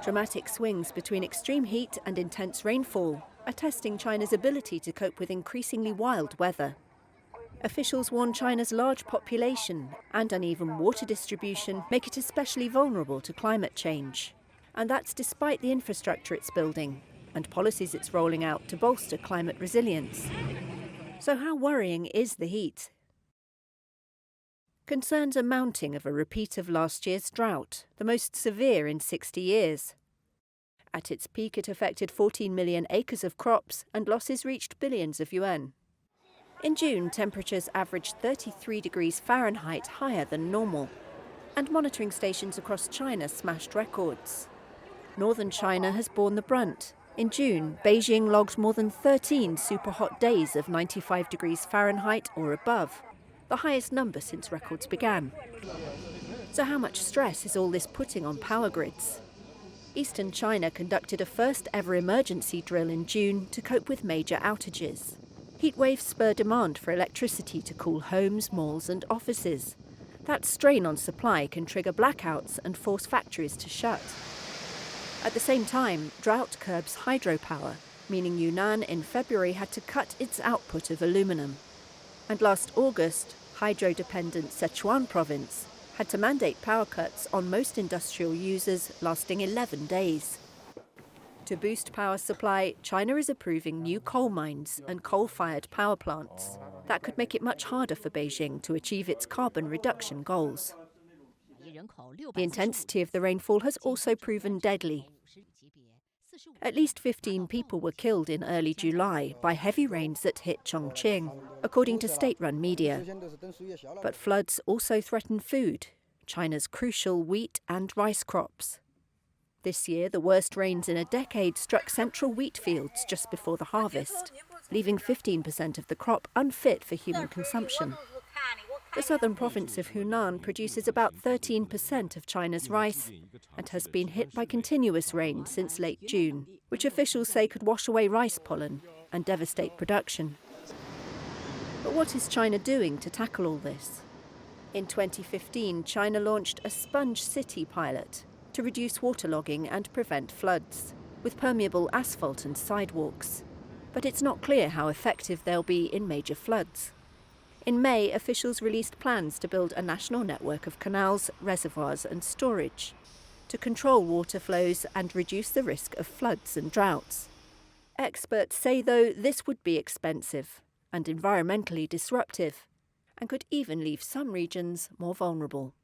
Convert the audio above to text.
Dramatic swings between extreme heat and intense rainfall are testing China's ability to cope with increasingly wild weather. Officials warn China's large population and uneven water distribution make it especially vulnerable to climate change. And that's despite the infrastructure it's building and policies it's rolling out to bolster climate resilience. So how worrying is the heat? Concerns are mounting of a repeat of last year's drought, the most severe in 60 years. At its peak, it affected 14 million acres of crops and losses reached billions of yuan. In June, temperatures averaged 33 degrees Fahrenheit higher than normal, and monitoring stations across China smashed records. Northern China has borne the brunt. In June, Beijing logged more than 13 super-hot days of 95 degrees Fahrenheit or above, the highest number since records began. So how much stress is all this putting on power grids? Eastern China conducted a first-ever emergency drill in June to cope with major outages. Heat waves spur demand for electricity to cool homes, malls and offices. That strain on supply can trigger blackouts and force factories to shut. At the same time, drought curbs hydropower, meaning Yunnan in February had to cut its output of aluminium. And last August, hydro-dependent Sichuan province had to mandate power cuts on most industrial users lasting 11 days. To boost power supply, China is approving new coal mines and coal-fired power plants. That could make it much harder for Beijing to achieve its carbon reduction goals. The intensity of the rainfall has also proven deadly. At least 15 people were killed in early July by heavy rains that hit Chongqing, according to state-run media. But floods also threaten food, China's crucial wheat and rice crops. This year, the worst rains in a decade struck central wheat fields just before the harvest, leaving 15% of the crop unfit for human consumption. The southern province of Hunan produces about 13% of China's rice and has been hit by continuous rain since late June, which officials say could wash away rice pollen and devastate production. But what is China doing to tackle all this? In 2015, China launched a sponge city pilot to reduce waterlogging and prevent floods, with permeable asphalt and sidewalks. But it's not clear how effective they'll be in major floods. In May, officials released plans to build a national network of canals, reservoirs and storage to control water flows and reduce the risk of floods and droughts. Experts say, though, this would be expensive and environmentally disruptive and could even leave some regions more vulnerable.